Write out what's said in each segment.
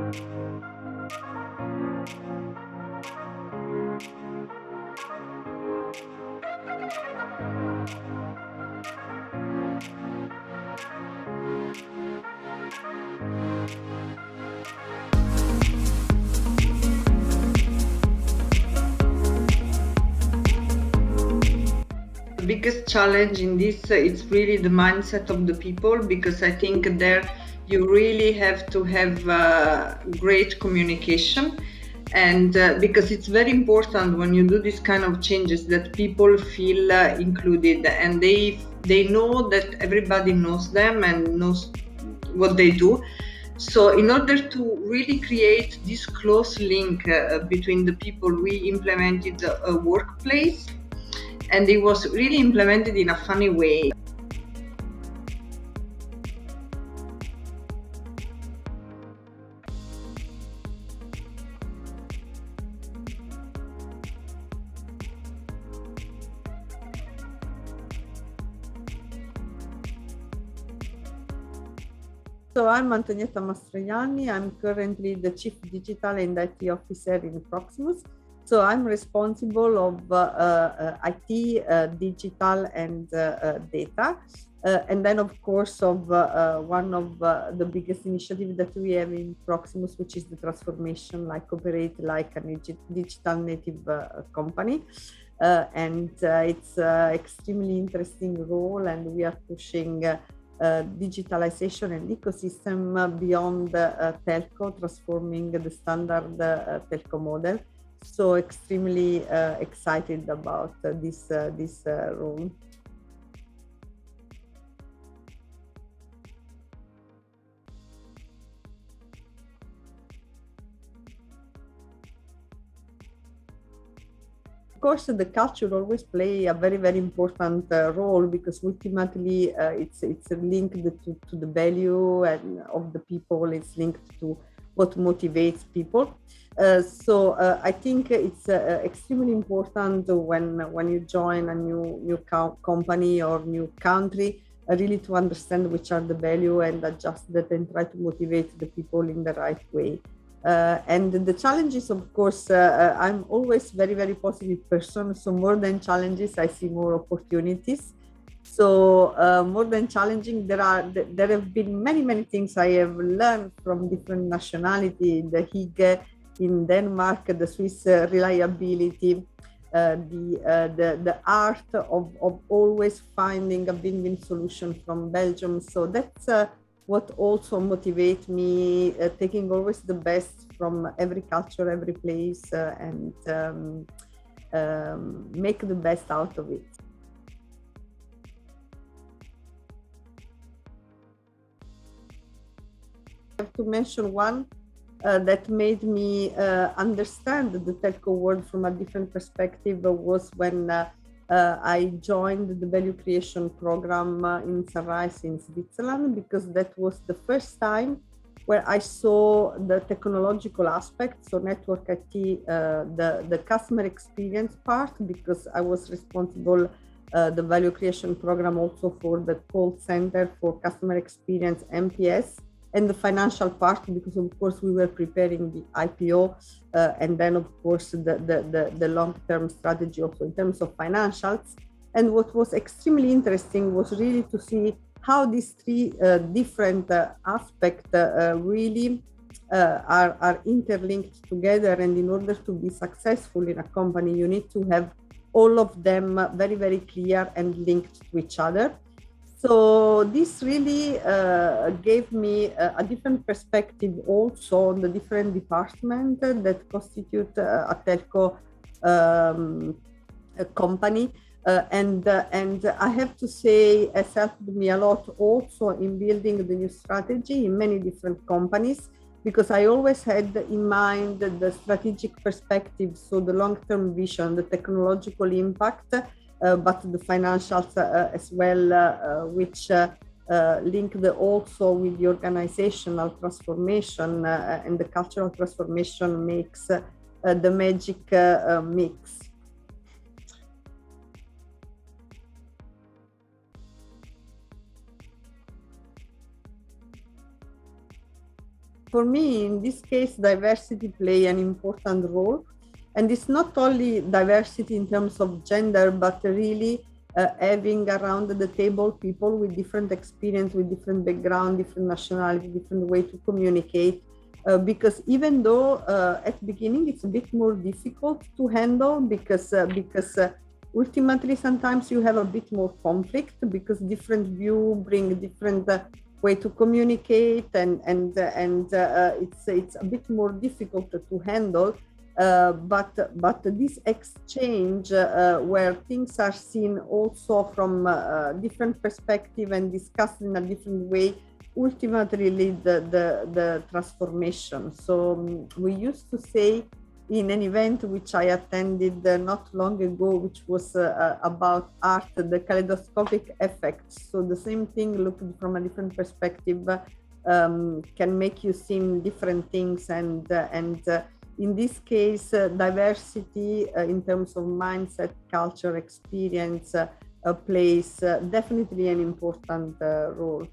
The biggest challenge in this it's really the mindset of the people, because I think there you really have to have great communication, and because it's very important when you do this kind of changes that people feel included, and they know that everybody knows them and knows what they do. So in order to really create this close link between the people, we implemented a workplace, and it was really implemented in a funny way. So I'm Antonietta Mastroianni. I'm currently the Chief Digital and IT Officer in Proximus. So I'm responsible of IT, digital, and data. And then, of course, of one of the biggest initiatives that we have in Proximus, which is the transformation, like operate like a digital native company. And it's an extremely interesting role, and we are pushing digitalization and ecosystem beyond telco, transforming the standard telco model. So extremely excited about this role. Of course, the culture always play a very, very important role, because ultimately it's linked to the value and of the people. It's linked to what motivates people. So I think it's extremely important when you join a new company or new country, really to understand which are the value and adjust that and try to motivate the people in the right way. And the challenges, of course, I'm always very, very positive person. So more than challenges, I see more opportunities. So more than challenging, there have been many things I have learned from different nationality, the Hygge in Denmark, the Swiss reliability, the art of always finding a win-win solution from Belgium. So that's what also motivates me, taking always the best from every culture, every place, and make the best out of it. I have to mention one that made me understand the telco world from a different perspective was when I joined the value creation program in Sunrise in Switzerland, because that was the first time where I saw the technological aspect, so network IT, the customer experience part, because I was responsible the value creation program also for the call center for customer experience MPS, and the financial part, because of course we were preparing the IPO, and then of course the long-term strategy also in terms of financials. And what was extremely interesting was really to see how these three different aspects really are interlinked together. And in order to be successful in a company, you need to have all of them very, very clear and linked to each other. So this really gave me a different perspective also on the different departments that constitute a telco a company. And I have to say, it helped me a lot also in building the new strategy in many different companies, because I always had in mind the strategic perspective, so the long-term vision, the technological impact, but the financials as well, which linked also with the organizational transformation, and the cultural transformation makes the magic mix. For me, in this case, diversity play an important role. And it's not only diversity in terms of gender, but really having around the table people with different experience, with different background, different nationality, different way to communicate. Because even though at the beginning it's a bit more difficult to handle, because ultimately sometimes you have a bit more conflict because different view bring different way to communicate, and it's a bit more difficult to handle. But this exchange where things are seen also from different perspective and discussed in a different way ultimately lead the transformation. So we used to say in an event which I attended not long ago, which was about art, the kaleidoscopic effect. So the same thing looked from a different perspective can make you see different things, and in this case, diversity in terms of mindset, culture, experience plays definitely an important role.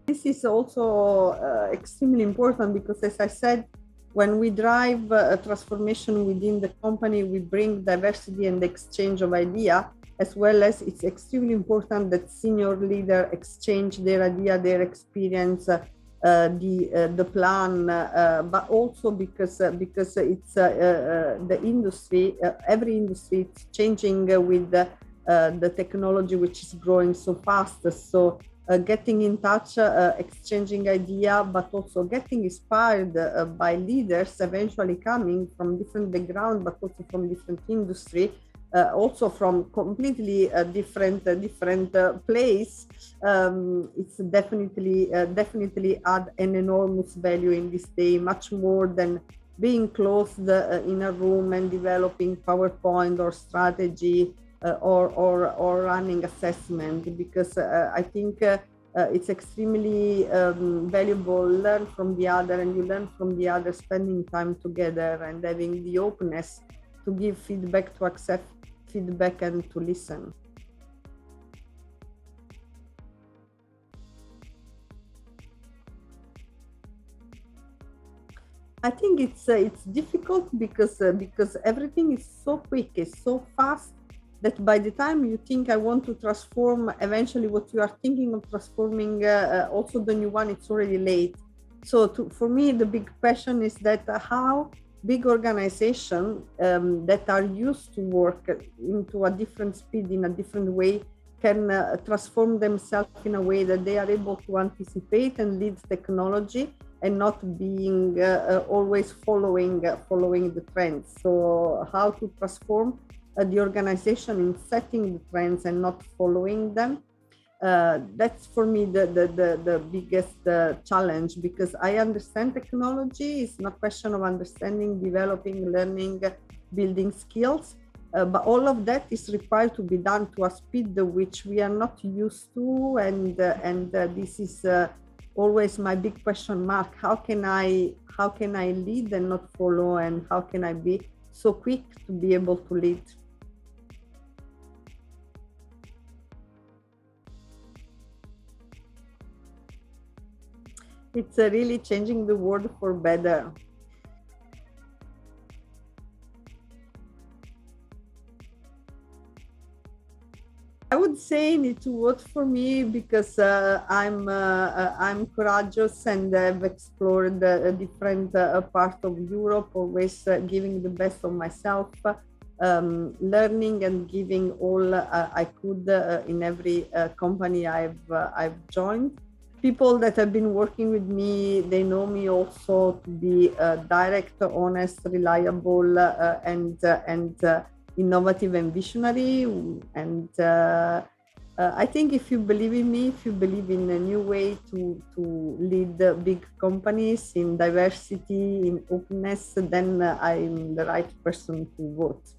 This is also extremely important because, as I said, when we drive a transformation within the company, we bring diversity and exchange of idea, as well as it's extremely important that senior leader exchange their idea, their experience, the plan, but also because it's the industry, every industry is changing with the technology which is growing so fast. So getting in touch, exchanging idea, but also getting inspired by leaders eventually coming from different background, but also from different industry, also from completely different place. It's definitely add an enormous value in this day, much more than being closed in a room and developing PowerPoint or strategy or running assessment, because I think it's extremely valuable. Learn from the other, and you learn from the other spending time together and having the openness to give feedback, to accept feedback, and to listen. I think it's difficult because everything is so quick, it's so fast, that by the time you think I want to transform eventually what you are thinking of transforming, also the new one, it's already late. So for me, the big question is that how big organizations that are used to work into a different speed, in a different way, can transform themselves in a way that they are able to anticipate and lead technology, and not being always following the trends. So how to transform the organization in setting the trends and not following them. That's for me the biggest challenge, because I understand technology is not a question of understanding, developing, learning, building skills, but all of that is required to be done to a speed which we are not used to, and this is always my big question mark. How can I lead and not follow, and how can I be so quick to be able to lead? It's really changing the world for better. I would say it worked for me because I'm courageous and have explored a different part of Europe, always giving the best of myself, learning and giving all I could in every company I've joined. People that have been working with me, they know me also to be direct, honest, reliable, and innovative and visionary. And I think if you believe in me, if you believe in a new way to lead big companies in diversity, in openness, then I'm the right person to vote.